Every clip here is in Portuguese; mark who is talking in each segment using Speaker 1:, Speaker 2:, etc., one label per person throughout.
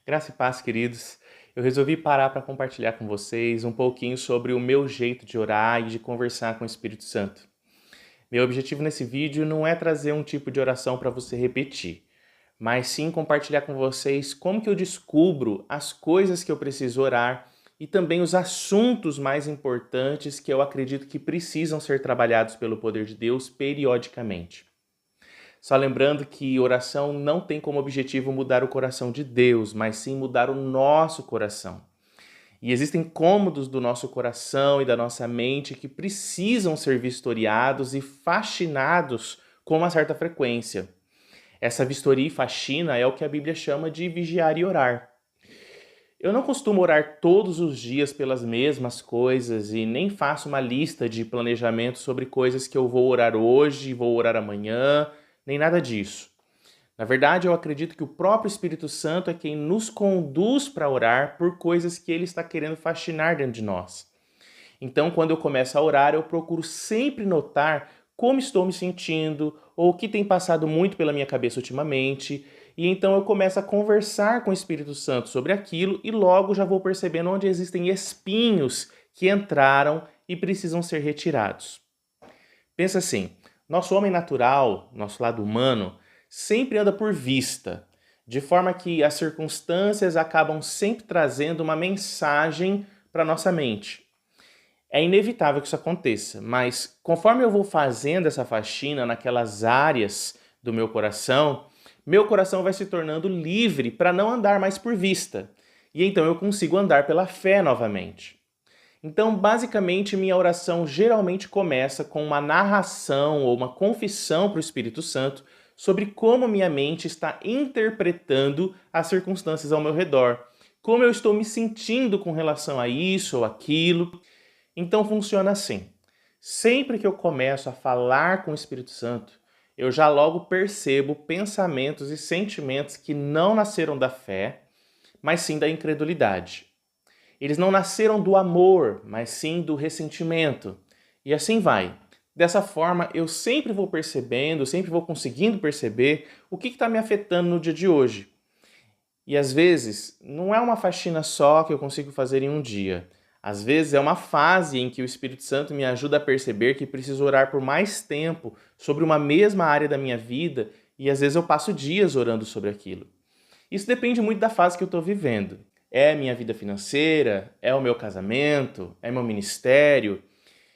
Speaker 1: Graça e paz, queridos. Eu resolvi parar para compartilhar com vocês um pouquinho sobre o meu jeito de orar e de conversar com o Espírito Santo. Meu objetivo nesse vídeo não é trazer um tipo de oração para você repetir, mas sim compartilhar com vocês como que eu descubro as coisas que eu preciso orar e também os assuntos mais importantes que eu acredito que precisam ser trabalhados pelo poder de Deus periodicamente. Só lembrando que oração não tem como objetivo mudar o coração de Deus, mas sim mudar o nosso coração. E existem cômodos do nosso coração e da nossa mente que precisam ser vistoriados e faxinados com uma certa frequência. Essa vistoria e faxina é o que a Bíblia chama de vigiar e orar. Eu não costumo orar todos os dias pelas mesmas coisas e nem faço uma lista de planejamento sobre coisas que eu vou orar hoje, vou orar amanhã, nem nada disso. Na verdade, eu acredito que o próprio Espírito Santo é quem nos conduz para orar por coisas que ele está querendo faxinar dentro de nós. Então, quando eu começo a orar, eu procuro sempre notar como estou me sentindo ou o que tem passado muito pela minha cabeça ultimamente. E então eu começo a conversar com o Espírito Santo sobre aquilo e logo já vou percebendo onde existem espinhos que entraram e precisam ser retirados. Pensa assim, nosso homem natural, nosso lado humano, sempre anda por vista, de forma que as circunstâncias acabam sempre trazendo uma mensagem para nossa mente. É inevitável que isso aconteça, mas conforme eu vou fazendo essa faxina naquelas áreas do meu coração vai se tornando livre para não andar mais por vista. E então eu consigo andar pela fé novamente. Então, basicamente, minha oração geralmente começa com uma narração ou uma confissão para o Espírito Santo sobre como minha mente está interpretando as circunstâncias ao meu redor, como eu estou me sentindo com relação a isso ou aquilo. Então, funciona assim. Sempre que eu começo a falar com o Espírito Santo, eu já logo percebo pensamentos e sentimentos que não nasceram da fé, mas sim da incredulidade. Eles não nasceram do amor, mas sim do ressentimento. E assim vai. Dessa forma, eu sempre vou percebendo, sempre vou conseguindo perceber o que está me afetando no dia de hoje. E às vezes, não é uma faxina só que eu consigo fazer em um dia. Às vezes é uma fase em que o Espírito Santo me ajuda a perceber que preciso orar por mais tempo sobre uma mesma área da minha vida e às vezes eu passo dias orando sobre aquilo. Isso depende muito da fase que eu estou vivendo. É a minha vida financeira? É o meu casamento? É meu ministério?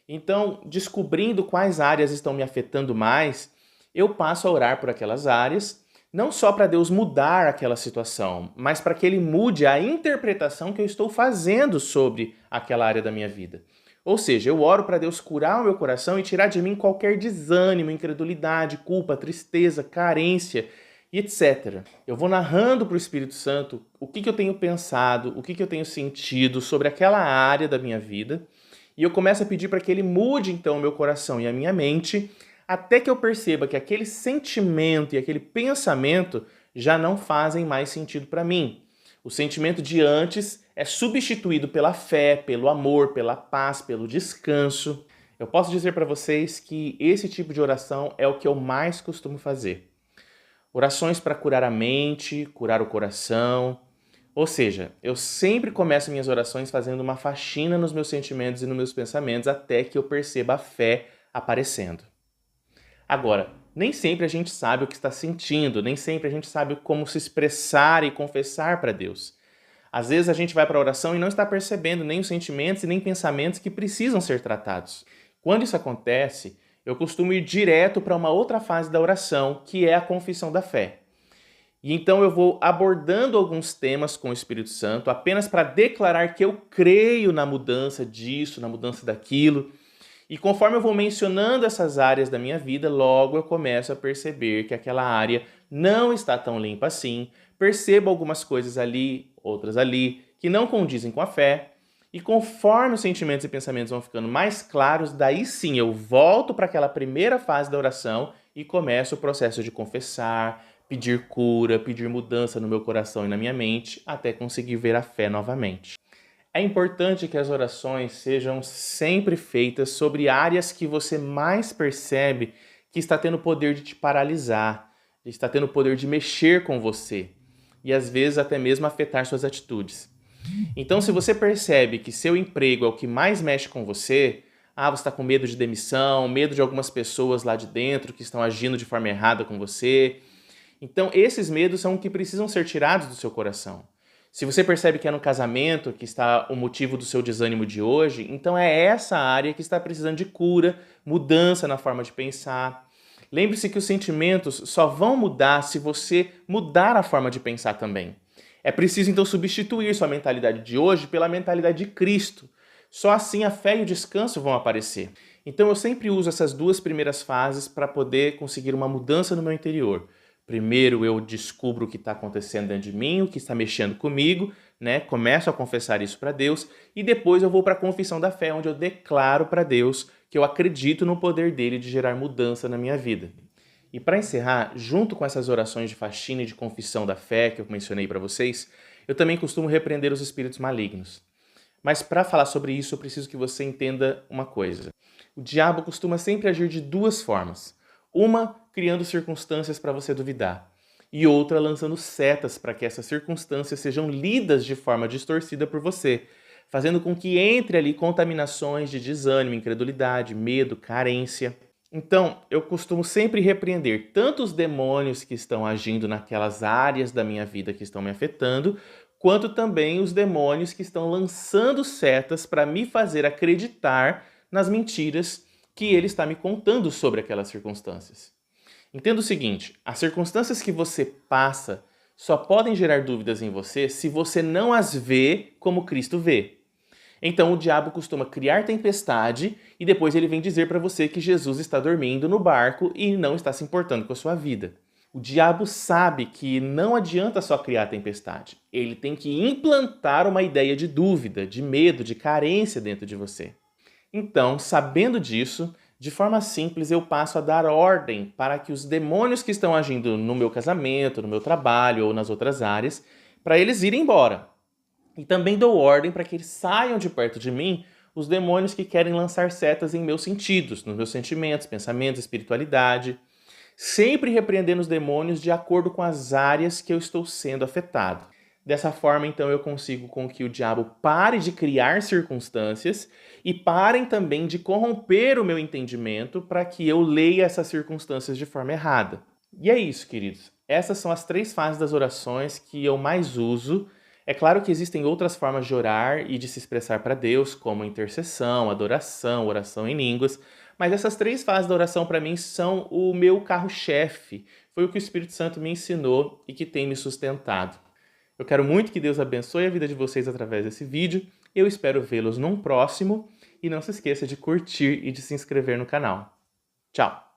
Speaker 1: Então, descobrindo quais áreas estão me afetando mais, eu passo a orar por aquelas áreas, não só para Deus mudar aquela situação, mas para que Ele mude a interpretação que eu estou fazendo sobre aquela área da minha vida. Ou seja, eu oro para Deus curar o meu coração e tirar de mim qualquer desânimo, incredulidade, culpa, tristeza, carência e etc. Eu vou narrando para o Espírito Santo o que eu tenho pensado, o que eu tenho sentido sobre aquela área da minha vida, e eu começo a pedir para que ele mude então o meu coração e a minha mente, até que eu perceba que aquele sentimento e aquele pensamento já não fazem mais sentido para mim. O sentimento de antes é substituído pela fé, pelo amor, pela paz, pelo descanso. Eu posso dizer para vocês que esse tipo de oração é o que eu mais costumo fazer. Orações para curar a mente, curar o coração. Ou seja, eu sempre começo minhas orações fazendo uma faxina nos meus sentimentos e nos meus pensamentos até que eu perceba a fé aparecendo. Agora, nem sempre a gente sabe o que está sentindo, nem sempre a gente sabe como se expressar e confessar para Deus. Às vezes a gente vai para a oração e não está percebendo nem os sentimentos e nem pensamentos que precisam ser tratados. Quando isso acontece, eu costumo ir direto para uma outra fase da oração, que é a confissão da fé. E então eu vou abordando alguns temas com o Espírito Santo apenas para declarar que eu creio na mudança disso, na mudança daquilo. E conforme eu vou mencionando essas áreas da minha vida, logo eu começo a perceber que aquela área não está tão limpa assim. Percebo algumas coisas ali, outras ali, que não condizem com a fé. E conforme os sentimentos e pensamentos vão ficando mais claros, daí sim eu volto para aquela primeira fase da oração e começo o processo de confessar, pedir cura, pedir mudança no meu coração e na minha mente, até conseguir ver a fé novamente. É importante que as orações sejam sempre feitas sobre áreas que você mais percebe que está tendo o poder de te paralisar, está tendo o poder de mexer com você. e às vezes até mesmo afetar suas atitudes. Então, se você percebe que seu emprego é o que mais mexe com você, você está com medo de demissão, medo de algumas pessoas lá de dentro que estão agindo de forma errada com você, então esses medos são que precisam ser tirados do seu coração. Se você percebe que é no casamento que está o motivo do seu desânimo de hoje, então é essa área que está precisando de cura, mudança na forma de pensar. Lembre-se que os sentimentos só vão mudar se você mudar a forma de pensar também. É preciso então substituir sua mentalidade de hoje pela mentalidade de Cristo. Só assim a fé e o descanso vão aparecer. Então eu sempre uso essas duas primeiras fases para poder conseguir uma mudança no meu interior. Primeiro eu descubro o que está acontecendo dentro de mim, o que está mexendo comigo, né? Começo a confessar isso para Deus e depois eu vou para a confissão da fé, onde eu declaro para Deus que eu acredito no poder dele de gerar mudança na minha vida. E para encerrar, junto com essas orações de faxina e de confissão da fé que eu mencionei para vocês, eu também costumo repreender os espíritos malignos. Mas para falar sobre isso, eu preciso que você entenda uma coisa. O diabo costuma sempre agir de duas formas. Uma, criando circunstâncias para você duvidar. E outra, lançando setas para que essas circunstâncias sejam lidas de forma distorcida por você, fazendo com que entre ali contaminações de desânimo, incredulidade, medo, carência. Então, eu costumo sempre repreender tanto os demônios que estão agindo naquelas áreas da minha vida que estão me afetando, quanto também os demônios que estão lançando setas para me fazer acreditar nas mentiras que ele está me contando sobre aquelas circunstâncias. Entenda o seguinte, as circunstâncias que você passa só podem gerar dúvidas em você se você não as vê como Cristo vê. Então o diabo costuma criar tempestade e depois ele vem dizer para você que Jesus está dormindo no barco e não está se importando com a sua vida. O diabo sabe que não adianta só criar tempestade. Ele tem que implantar uma ideia de dúvida, de medo, de carência dentro de você. Então, sabendo disso, de forma simples eu passo a dar ordem para que os demônios que estão agindo no meu casamento, no meu trabalho ou nas outras áreas, para eles irem embora. E também dou ordem para que eles saiam de perto de mim os demônios que querem lançar setas em meus sentidos, nos meus sentimentos, pensamentos, espiritualidade, sempre repreendendo os demônios de acordo com as áreas que eu estou sendo afetado. Dessa forma, então, eu consigo com que o diabo pare de criar circunstâncias e parem também de corromper o meu entendimento para que eu leia essas circunstâncias de forma errada. E é isso, queridos. Essas são as 3 fases das orações que eu mais uso. É claro que existem outras formas de orar e de se expressar para Deus, como intercessão, adoração, oração em línguas, mas essas 3 fases da oração para mim são o meu carro-chefe. Foi o que o Espírito Santo me ensinou e que tem me sustentado. Eu quero muito que Deus abençoe a vida de vocês através desse vídeo. Eu espero vê-los num próximo e não se esqueça de curtir e de se inscrever no canal. Tchau!